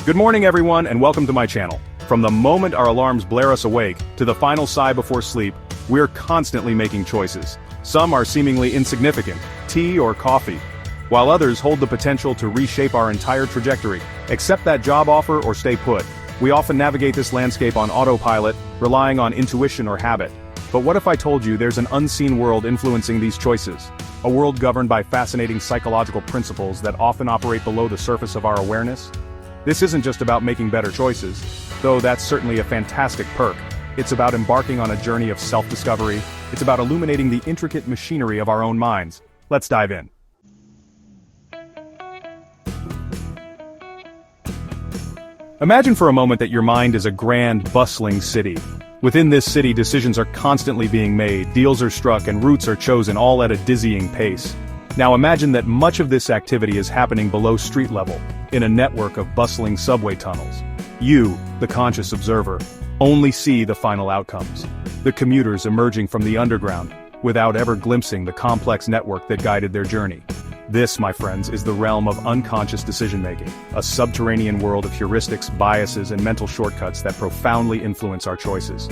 Good morning everyone and welcome to my channel. From the moment our alarms blare us awake, to the final sigh before sleep, we're constantly making choices. Some are seemingly insignificant, tea or coffee, while others hold the potential to reshape our entire trajectory. Accept that job offer or stay put. We often navigate this landscape on autopilot, relying on intuition or habit. But what if I told you there's an unseen world influencing these choices? A world governed by fascinating psychological principles that often operate below the surface of our awareness? This isn't just about making better choices, though that's certainly a fantastic perk. It's about embarking on a journey of self-discovery. It's about illuminating the intricate machinery of our own minds. Let's dive in. Imagine for a moment that your mind is a grand, bustling city. Within this city, decisions are constantly being made, deals are struck, and routes are chosen, all at a dizzying pace. Now imagine that much of this activity is happening below street level, in a network of bustling subway tunnels. You, the conscious observer, only see the final outcomes. The commuters emerging from the underground, without ever glimpsing the complex network that guided their journey. This, my friends, is the realm of unconscious decision-making, a subterranean world of heuristics, biases, and mental shortcuts that profoundly influence our choices.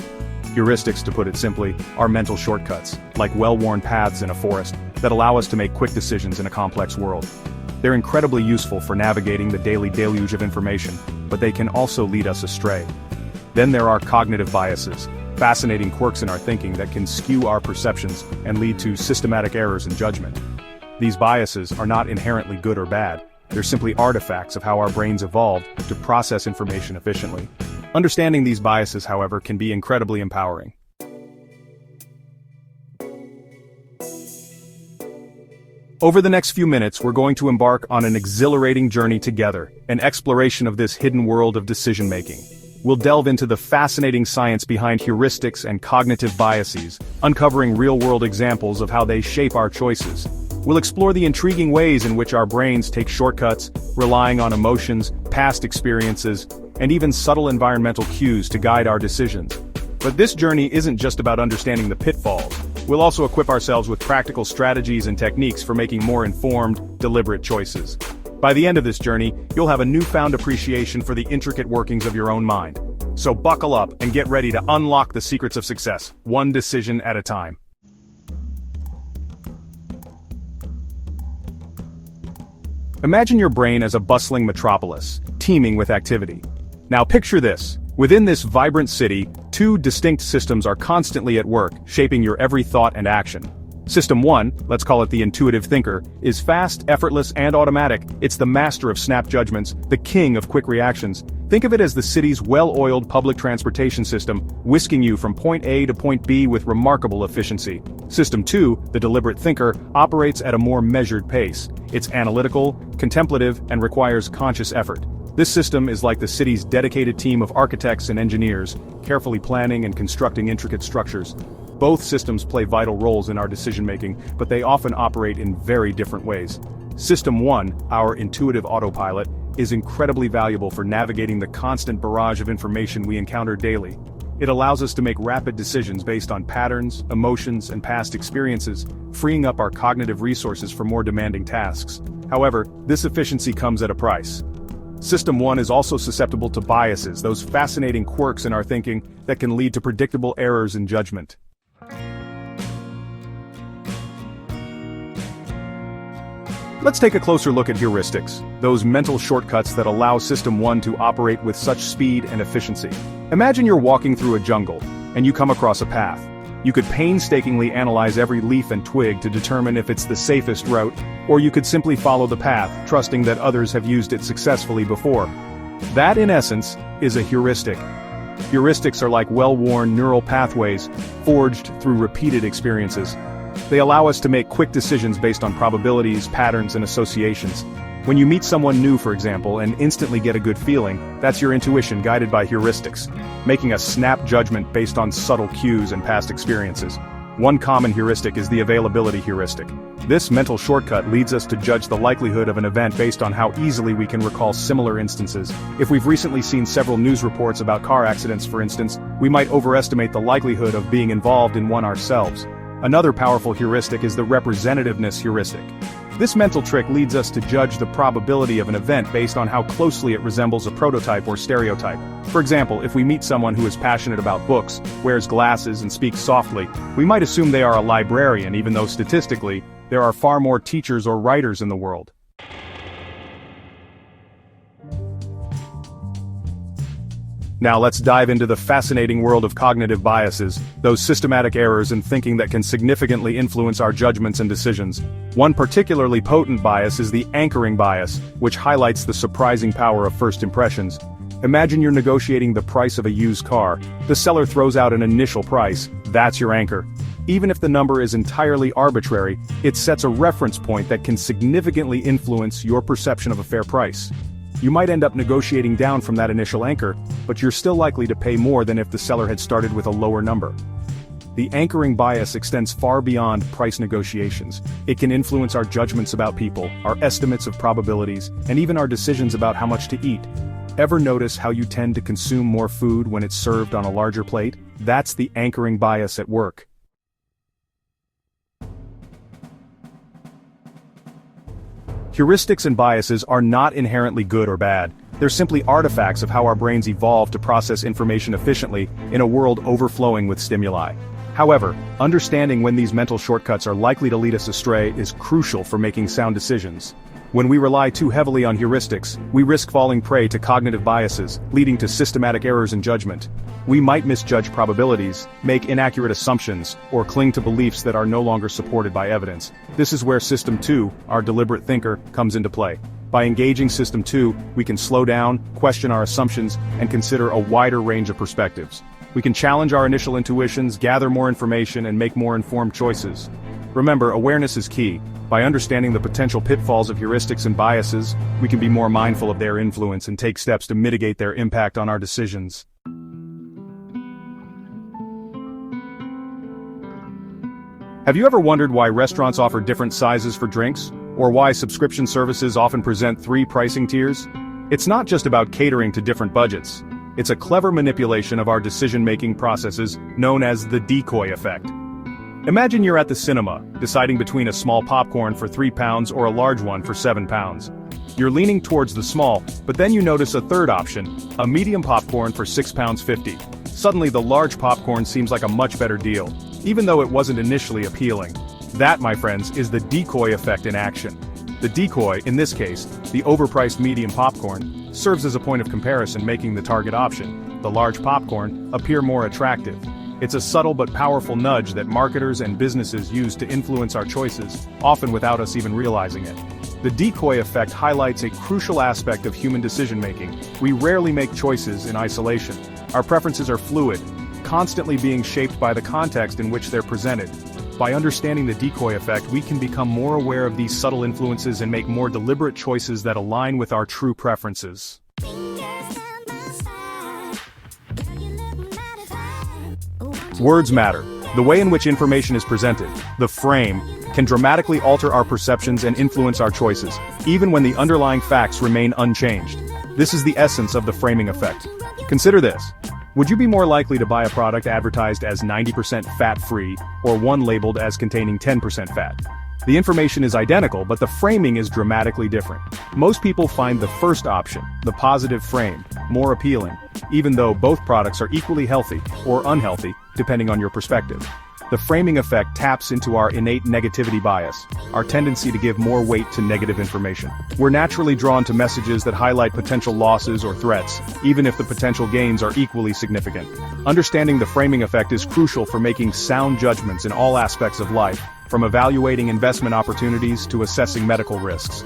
Heuristics, to put it simply, are mental shortcuts, like well-worn paths in a forest, that allow us to make quick decisions in a complex world. They're incredibly useful for navigating the daily deluge of information, but they can also lead us astray. Then there are cognitive biases, fascinating quirks in our thinking that can skew our perceptions and lead to systematic errors in judgment. These biases are not inherently good or bad, they're simply artifacts of how our brains evolved to process information efficiently. Understanding these biases, however, can be incredibly empowering. Over the next few minutes, we're going to embark on an exhilarating journey together, an exploration of this hidden world of decision-making. We'll delve into the fascinating science behind heuristics and cognitive biases, uncovering real-world examples of how they shape our choices. We'll explore the intriguing ways in which our brains take shortcuts, relying on emotions, past experiences, and even subtle environmental cues to guide our decisions. But this journey isn't just about understanding the pitfalls. We'll also equip ourselves with practical strategies and techniques for making more informed, deliberate choices. By the end of this journey, you'll have a newfound appreciation for the intricate workings of your own mind. So buckle up and get ready to unlock the secrets of success, one decision at a time. Imagine your brain as a bustling metropolis, teeming with activity. Now picture this. Within this vibrant city, two distinct systems are constantly at work, shaping your every thought and action. System 1, let's call it the intuitive thinker, is fast, effortless, and automatic. It's the master of snap judgments, the king of quick reactions. Think of it as the city's well-oiled public transportation system, whisking you from point A to point B with remarkable efficiency. System 2, the deliberate thinker, operates at a more measured pace. It's analytical, contemplative, and requires conscious effort. This system is like the city's dedicated team of architects and engineers, carefully planning and constructing intricate structures. Both systems play vital roles in our decision-making, but they often operate in very different ways. System 1, our intuitive autopilot, is incredibly valuable for navigating the constant barrage of information we encounter daily. It allows us to make rapid decisions based on patterns, emotions, and past experiences, freeing up our cognitive resources for more demanding tasks. However, this efficiency comes at a price. System 1 is also susceptible to biases, those fascinating quirks in our thinking that can lead to predictable errors in judgment. Let's take a closer look at heuristics, those mental shortcuts that allow System 1 to operate with such speed and efficiency. Imagine you're walking through a jungle, and you come across a path. You could painstakingly analyze every leaf and twig to determine if it's the safest route, or you could simply follow the path, trusting that others have used it successfully before. That, in essence, is a heuristic. Heuristics are like well-worn neural pathways, forged through repeated experiences. They allow us to make quick decisions based on probabilities, patterns, and associations. When you meet someone new, for example, and instantly get a good feeling, that's your intuition guided by heuristics, making a snap judgment based on subtle cues and past experiences. One common heuristic is the availability heuristic. This mental shortcut leads us to judge the likelihood of an event based on how easily we can recall similar instances. If we've recently seen several news reports about car accidents, for instance, we might overestimate the likelihood of being involved in one ourselves. Another powerful heuristic is the representativeness heuristic. This mental trick leads us to judge the probability of an event based on how closely it resembles a prototype or stereotype. For example, if we meet someone who is passionate about books, wears glasses and speaks softly, we might assume they are a librarian even though statistically, there are far more teachers or writers in the world. Now let's dive into the fascinating world of cognitive biases, those systematic errors in thinking that can significantly influence our judgments and decisions. One particularly potent bias is the anchoring bias, which highlights the surprising power of first impressions. Imagine you're negotiating the price of a used car. The seller throws out an initial price. That's your anchor. Even if the number is entirely arbitrary, it sets a reference point that can significantly influence your perception of a fair price. You might end up negotiating down from that initial anchor, but you're still likely to pay more than if the seller had started with a lower number. The anchoring bias extends far beyond price negotiations. It can influence our judgments about people, our estimates of probabilities, and even our decisions about how much to eat. Ever notice how you tend to consume more food when it's served on a larger plate? That's the anchoring bias at work. Heuristics and biases are not inherently good or bad. They're simply artifacts of how our brains evolved to process information efficiently in a world overflowing with stimuli. However, understanding when these mental shortcuts are likely to lead us astray is crucial for making sound decisions. When we rely too heavily on heuristics, we risk falling prey to cognitive biases, leading to systematic errors in judgment. We might misjudge probabilities, make inaccurate assumptions, or cling to beliefs that are no longer supported by evidence. This is where System 2, our deliberate thinker, comes into play. By engaging System 2, we can slow down, question our assumptions, and consider a wider range of perspectives. We can challenge our initial intuitions, gather more information, and make more informed choices. Remember, awareness is key. By understanding the potential pitfalls of heuristics and biases, we can be more mindful of their influence and take steps to mitigate their impact on our decisions. Have you ever wondered why restaurants offer different sizes for drinks? Or why subscription services often present 3 pricing tiers? It's not just about catering to different budgets. It's a clever manipulation of our decision-making processes known as the decoy effect. Imagine you're at the cinema, deciding between a small popcorn for £3 or a large one for £7. You're leaning towards the small, but then you notice a third option, a medium popcorn for £6.50. Suddenly the large popcorn seems like a much better deal, even though it wasn't initially appealing. That, my friends, is the decoy effect in action. The decoy, in this case, the overpriced medium popcorn, serves as a point of comparison, making the target option, the large popcorn, appear more attractive. It's a subtle but powerful nudge that marketers and businesses use to influence our choices, often without us even realizing it. The decoy effect highlights a crucial aspect of human decision-making. We rarely make choices in isolation. Our preferences are fluid, constantly being shaped by the context in which they're presented. By understanding the decoy effect, we can become more aware of these subtle influences and make more deliberate choices that align with our true preferences. Words matter. The way in which information is presented, the frame, can dramatically alter our perceptions and influence our choices, even when the underlying facts remain unchanged. This is the essence of the framing effect. Consider this. Would you be more likely to buy a product advertised as 90% fat-free, or one labeled as containing 10% fat? The information is identical, but the framing is dramatically different. Most people find the first option, the positive frame, more appealing, even though both products are equally healthy, or unhealthy, depending on your perspective. The framing effect taps into our innate negativity bias, our tendency to give more weight to negative information. We're naturally drawn to messages that highlight potential losses or threats, even if the potential gains are equally significant. Understanding the framing effect is crucial for making sound judgments in all aspects of life, from evaluating investment opportunities to assessing medical risks.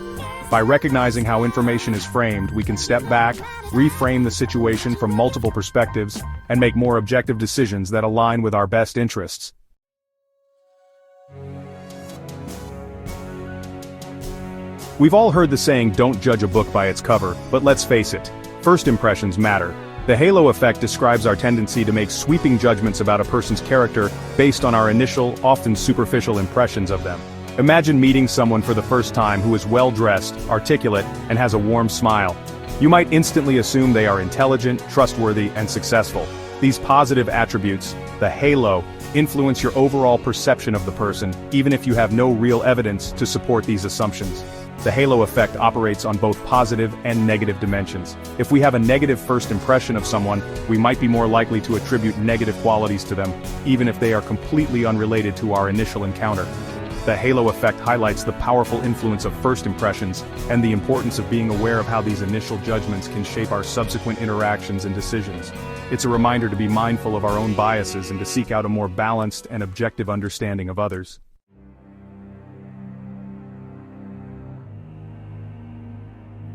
By recognizing how information is framed, we can step back, reframe the situation from multiple perspectives, and make more objective decisions that align with our best interests. We've all heard the saying, "Don't judge a book by its cover," but let's face it, first impressions matter. The halo effect describes our tendency to make sweeping judgments about a person's character based on our initial, often superficial impressions of them. Imagine meeting someone for the first time who is well-dressed, articulate, and has a warm smile. You might instantly assume they are intelligent, trustworthy, and successful. These positive attributes, the halo, influence your overall perception of the person, even if you have no real evidence to support these assumptions. The halo effect operates on both positive and negative dimensions. If we have a negative first impression of someone, we might be more likely to attribute negative qualities to them, even if they are completely unrelated to our initial encounter. The halo effect highlights the powerful influence of first impressions, and the importance of being aware of how these initial judgments can shape our subsequent interactions and decisions. It's a reminder to be mindful of our own biases and to seek out a more balanced and objective understanding of others.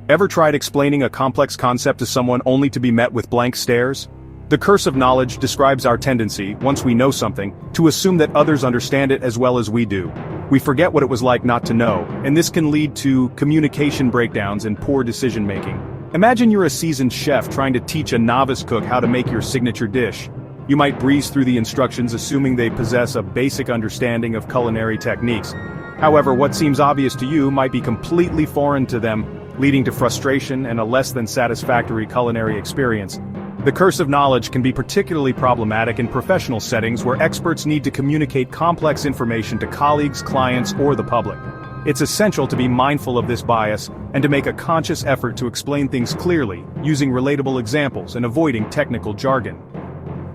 Ever tried explaining a complex concept to someone only to be met with blank stares? The curse of knowledge describes our tendency, once we know something, to assume that others understand it as well as we do. We forget what it was like not to know, and this can lead to communication breakdowns and poor decision-making. Imagine you're a seasoned chef trying to teach a novice cook how to make your signature dish. You might breeze through the instructions assuming they possess a basic understanding of culinary techniques. However, what seems obvious to you might be completely foreign to them, leading to frustration and a less than satisfactory culinary experience. The curse of knowledge can be particularly problematic in professional settings where experts need to communicate complex information to colleagues, clients, or the public. It's essential to be mindful of this bias and to make a conscious effort to explain things clearly, using relatable examples and avoiding technical jargon.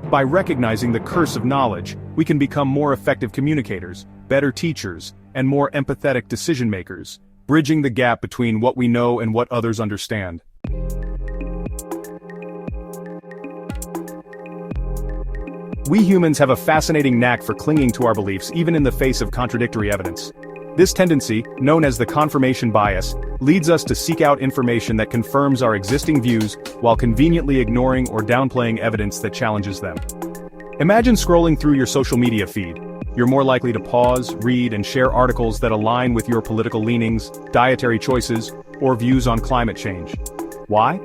By recognizing the curse of knowledge, we can become more effective communicators, better teachers, and more empathetic decision-makers, bridging the gap between what we know and what others understand. We humans have a fascinating knack for clinging to our beliefs even in the face of contradictory evidence. This tendency, known as the confirmation bias, leads us to seek out information that confirms our existing views while conveniently ignoring or downplaying evidence that challenges them. Imagine scrolling through your social media feed. You're more likely to pause, read, and share articles that align with your political leanings, dietary choices, or views on climate change. Why?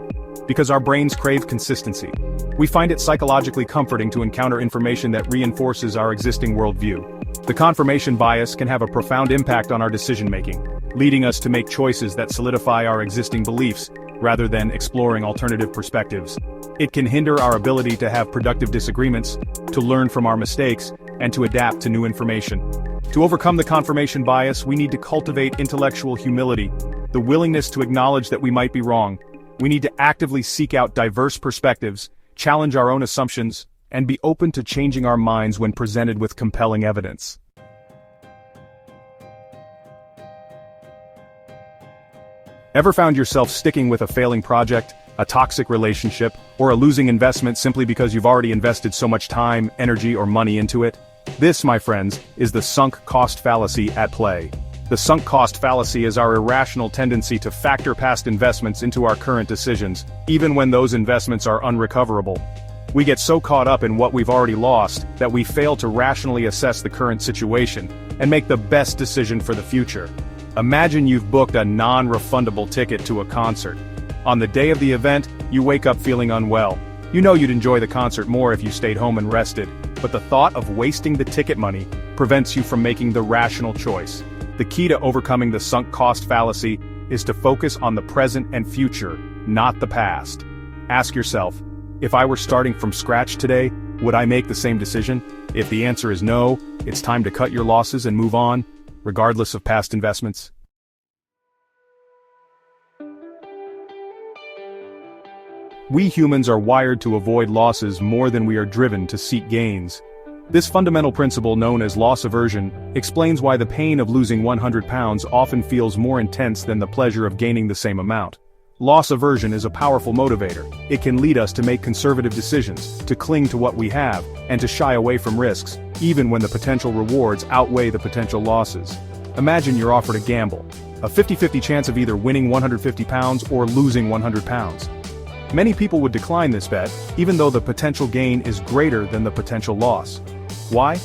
Because our brains crave consistency. We find it psychologically comforting to encounter information that reinforces our existing worldview. The confirmation bias can have a profound impact on our decision-making, leading us to make choices that solidify our existing beliefs, rather than exploring alternative perspectives. It can hinder our ability to have productive disagreements, to learn from our mistakes, and to adapt to new information. To overcome the confirmation bias, we need to cultivate intellectual humility, the willingness to acknowledge that we might be wrong. We need to actively seek out diverse perspectives, challenge our own assumptions, and be open to changing our minds when presented with compelling evidence. Ever found yourself sticking with a failing project, a toxic relationship, or a losing investment simply because you've already invested so much time, energy, or money into it? This, my friends, is the sunk cost fallacy at play. The sunk cost fallacy is our irrational tendency to factor past investments into our current decisions, even when those investments are unrecoverable. We get so caught up in what we've already lost that we fail to rationally assess the current situation and make the best decision for the future. Imagine you've booked a non-refundable ticket to a concert. On the day of the event, you wake up feeling unwell. You know you'd enjoy the concert more if you stayed home and rested, but the thought of wasting the ticket money prevents you from making the rational choice. The key to overcoming the sunk cost fallacy is to focus on the present and future, not the past. Ask yourself, if I were starting from scratch today, would I make the same decision? If the answer is no, it's time to cut your losses and move on, regardless of past investments. We humans are wired to avoid losses more than we are driven to seek gains. This fundamental principle, known as loss aversion, explains why the pain of losing 100 pounds often feels more intense than the pleasure of gaining the same amount. Loss aversion is a powerful motivator. It can lead us to make conservative decisions, to cling to what we have, and to shy away from risks, even when the potential rewards outweigh the potential losses. Imagine you're offered a gamble, a 50-50 chance of either winning 150 pounds or losing 100 pounds. Many people would decline this bet, even though the potential gain is greater than the potential loss. Why?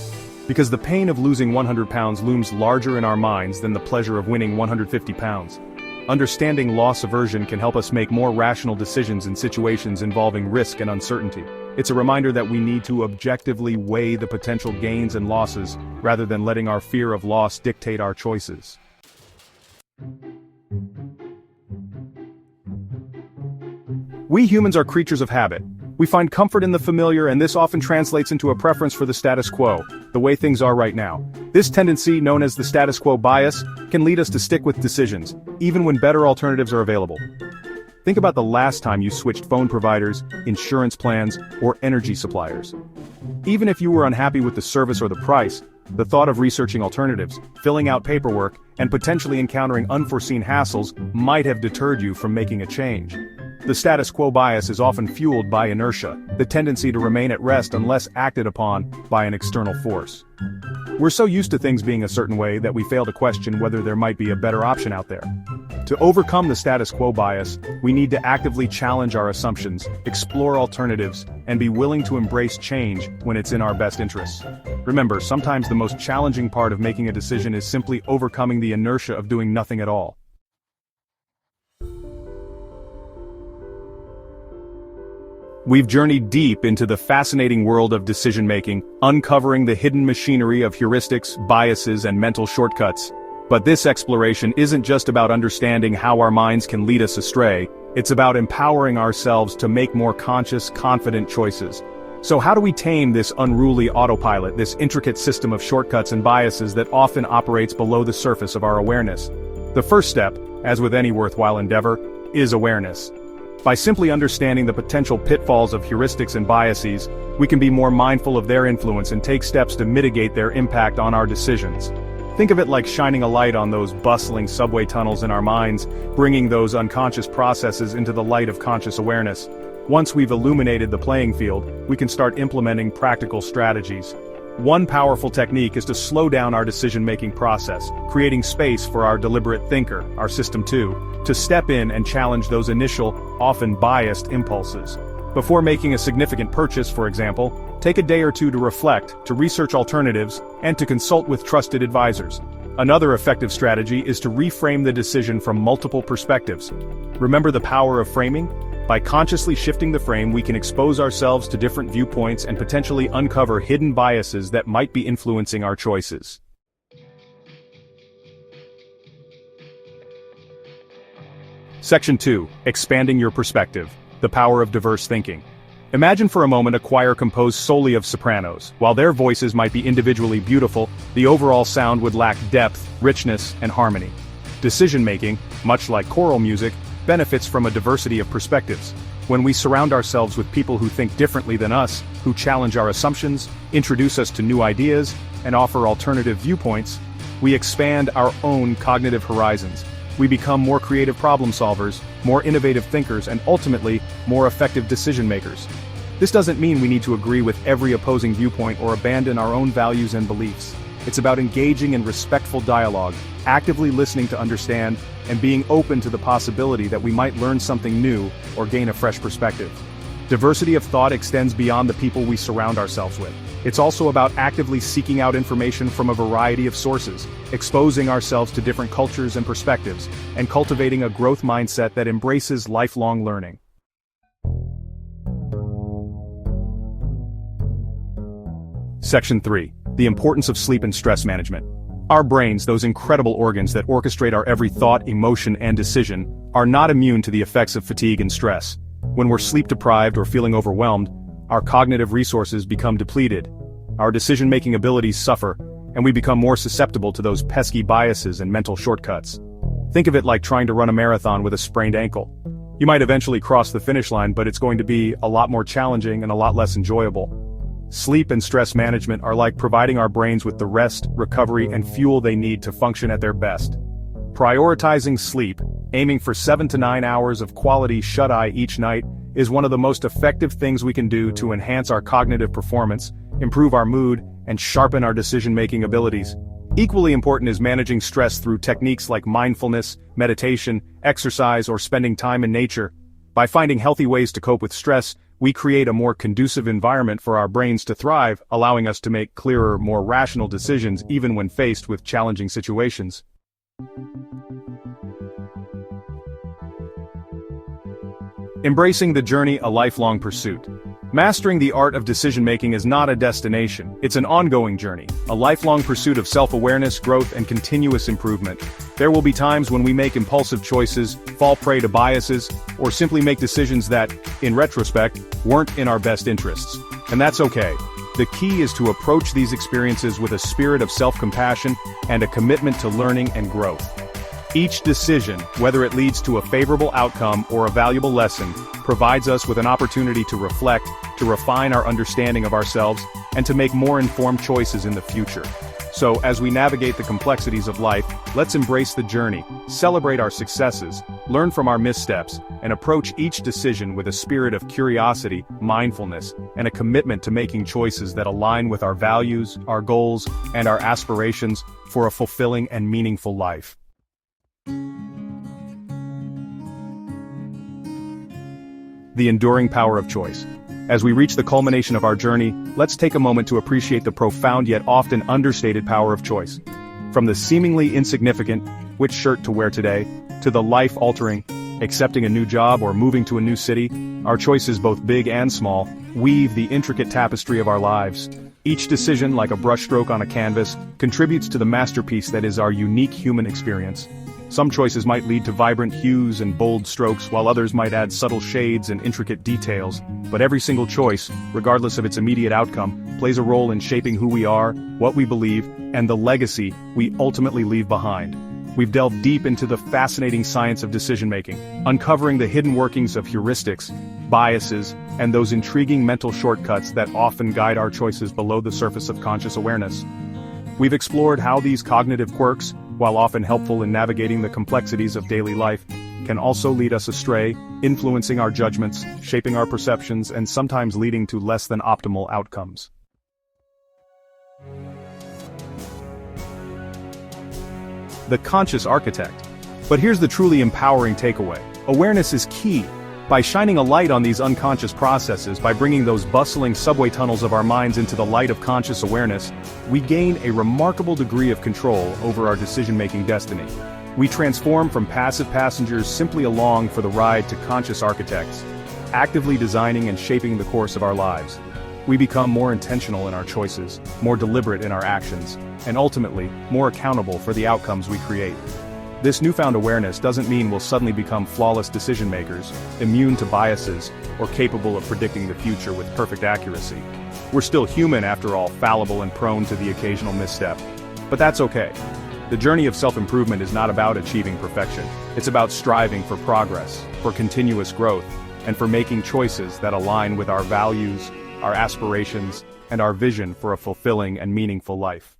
Because the pain of losing 100 pounds looms larger in our minds than the pleasure of winning 150 pounds. Understanding loss aversion can help us make more rational decisions in situations involving risk and uncertainty. It's a reminder that we need to objectively weigh the potential gains and losses, rather than letting our fear of loss dictate our choices. We humans are creatures of habit. We find comfort in the familiar, and this often translates into a preference for the status quo, the way things are right now. This tendency, known as the status quo bias, can lead us to stick with decisions, even when better alternatives are available. Think about the last time you switched phone providers, insurance plans, or energy suppliers. Even if you were unhappy with the service or the price, the thought of researching alternatives, filling out paperwork, and potentially encountering unforeseen hassles might have deterred you from making a change. The status quo bias is often fueled by inertia, the tendency to remain at rest unless acted upon by an external force. We're so used to things being a certain way that we fail to question whether there might be a better option out there. To overcome the status quo bias, we need to actively challenge our assumptions, explore alternatives, and be willing to embrace change when it's in our best interests. Remember, sometimes the most challenging part of making a decision is simply overcoming the inertia of doing nothing at all. We've journeyed deep into the fascinating world of decision-making, uncovering the hidden machinery of heuristics, biases, and mental shortcuts. But this exploration isn't just about understanding how our minds can lead us astray, it's about empowering ourselves to make more conscious, confident choices. So how do we tame this unruly autopilot, this intricate system of shortcuts and biases that often operates below the surface of our awareness? The first step, as with any worthwhile endeavor, is awareness. By simply understanding the potential pitfalls of heuristics and biases, we can be more mindful of their influence and take steps to mitigate their impact on our decisions. Think of it like shining a light on those bustling subway tunnels in our minds, bringing those unconscious processes into the light of conscious awareness. Once we've illuminated the playing field, we can start implementing practical strategies. One powerful technique is to slow down our decision-making process, creating space for our deliberate thinker, our system 2, to step in and challenge those initial, often biased impulses. Before making a significant purchase, for example, take a day or two to reflect, to research alternatives, and to consult with trusted advisors. Another effective strategy is to reframe the decision from multiple perspectives. Remember the power of framing? By consciously shifting the frame, we can expose ourselves to different viewpoints and potentially uncover hidden biases that might be influencing our choices. Section 2. Expanding your perspective. The power of diverse thinking. Imagine for a moment a choir composed solely of sopranos. While their voices might be individually beautiful, the overall sound would lack depth, richness, and harmony. Decision-making, much like choral music, benefits from a diversity of perspectives. When we surround ourselves with people who think differently than us, who challenge our assumptions, introduce us to new ideas, and offer alternative viewpoints, we expand our own cognitive horizons. We become more creative problem solvers, more innovative thinkers, and ultimately, more effective decision makers. This doesn't mean we need to agree with every opposing viewpoint or abandon our own values and beliefs. It's about engaging in respectful dialogue, actively listening to understand, and being open to the possibility that we might learn something new or gain a fresh perspective. Diversity of thought extends beyond the people we surround ourselves with. It's also about actively seeking out information from a variety of sources, exposing ourselves to different cultures and perspectives, and cultivating a growth mindset that embraces lifelong learning. Section 3. The importance of sleep and stress management. Our brains, those incredible organs that orchestrate our every thought, emotion, and decision, are not immune to the effects of fatigue and stress. When we're sleep-deprived or feeling overwhelmed, our cognitive resources become depleted. Our decision-making abilities suffer, and we become more susceptible to those pesky biases and mental shortcuts. Think of it like trying to run a marathon with a sprained ankle. You might eventually cross the finish line, but it's going to be a lot more challenging and a lot less enjoyable. Sleep and stress management are like providing our brains with the rest, recovery, and fuel they need to function at their best. Prioritizing sleep, aiming for 7 to 9 hours of quality shut-eye each night, is one of the most effective things we can do to enhance our cognitive performance, improve our mood, and sharpen our decision-making abilities. Equally important is managing stress through techniques like mindfulness, meditation, exercise, or spending time in nature. By finding healthy ways to cope with stress, we create a more conducive environment for our brains to thrive, allowing us to make clearer, more rational decisions even when faced with challenging situations. Embracing the journey, a lifelong pursuit. Mastering the art of decision-making is not a destination, it's an ongoing journey, a lifelong pursuit of self-awareness, growth, and continuous improvement. There will be times when we make impulsive choices, fall prey to biases, or simply make decisions that, in retrospect, weren't in our best interests. And that's okay. The key is to approach these experiences with a spirit of self-compassion and a commitment to learning and growth. Each decision, whether it leads to a favorable outcome or a valuable lesson, provides us with an opportunity to reflect, to refine our understanding of ourselves, and to make more informed choices in the future. So, as we navigate the complexities of life, let's embrace the journey, celebrate our successes, learn from our missteps, and approach each decision with a spirit of curiosity, mindfulness, and a commitment to making choices that align with our values, our goals, and our aspirations for a fulfilling and meaningful life. The enduring power of choice. As we reach the culmination of our journey, let's take a moment to appreciate the profound yet often understated power of choice. From the seemingly insignificant, which shirt to wear today, to the life-altering, accepting a new job or moving to a new city, our choices, both big and small, weave the intricate tapestry of our lives. Each decision, like a brushstroke on a canvas, contributes to the masterpiece that is our unique human experience. Some choices might lead to vibrant hues and bold strokes, while others might add subtle shades and intricate details. But every single choice, regardless of its immediate outcome, plays a role in shaping who we are, what we believe, and the legacy we ultimately leave behind. We've delved deep into the fascinating science of decision-making, uncovering the hidden workings of heuristics, biases, and those intriguing mental shortcuts that often guide our choices below the surface of conscious awareness. We've explored how these cognitive quirks, while often helpful in navigating the complexities of daily life, can also lead us astray, influencing our judgments, shaping our perceptions, and sometimes leading to less than optimal outcomes. The conscious architect. But here's the truly empowering takeaway. Awareness is key. By shining a light on these unconscious processes, by bringing those bustling subway tunnels of our minds into the light of conscious awareness, we gain a remarkable degree of control over our decision-making destiny. We transform from passive passengers simply along for the ride to conscious architects, actively designing and shaping the course of our lives. We become more intentional in our choices, more deliberate in our actions, and ultimately, more accountable for the outcomes we create. This newfound awareness doesn't mean we'll suddenly become flawless decision-makers, immune to biases, or capable of predicting the future with perfect accuracy. We're still human, after all, fallible and prone to the occasional misstep. But that's okay. The journey of self-improvement is not about achieving perfection. It's about striving for progress, for continuous growth, and for making choices that align with our values, our aspirations, and our vision for a fulfilling and meaningful life.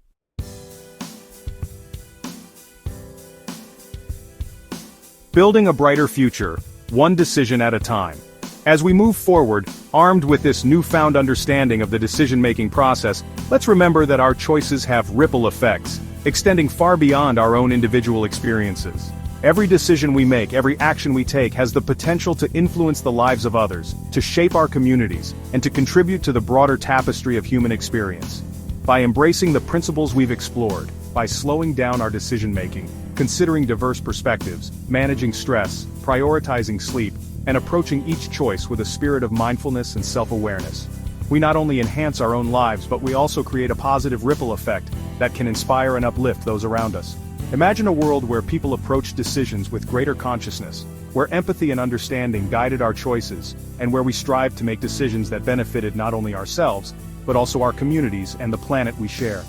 Building a brighter future, one decision at a time. As we move forward, armed with this newfound understanding of the decision-making process, let's remember that our choices have ripple effects, extending far beyond our own individual experiences. Every decision we make, every action we take has the potential to influence the lives of others, to shape our communities, and to contribute to the broader tapestry of human experience. By embracing the principles we've explored, by slowing down our decision-making, considering diverse perspectives, managing stress, prioritizing sleep, and approaching each choice with a spirit of mindfulness and self-awareness, we not only enhance our own lives, but we also create a positive ripple effect that can inspire and uplift those around us. Imagine a world where people approach decisions with greater consciousness, where empathy and understanding guided our choices, and where we strive to make decisions that benefited not only ourselves, but also our communities and the planet we share.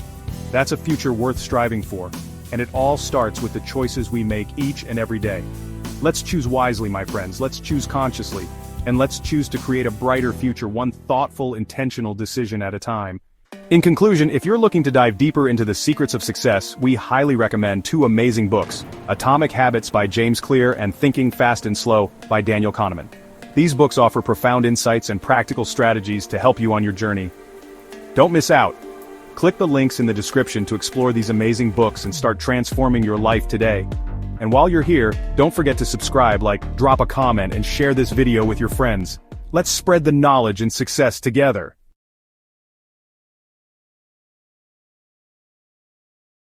That's a future worth striving for, and it all starts with the choices we make each and every day. Let's choose wisely, my friends, let's choose consciously, and let's choose to create a brighter future, one thoughtful, intentional decision at a time. In conclusion, if you're looking to dive deeper into the secrets of success, we highly recommend two amazing books, Atomic Habits by James Clear and Thinking Fast and Slow by Daniel Kahneman. These books offer profound insights and practical strategies to help you on your journey. Don't miss out. Click the links in the description to explore these amazing books and start transforming your life today. And while you're here, don't forget to subscribe, drop a comment, and share this video with your friends. Let's spread the knowledge and success together.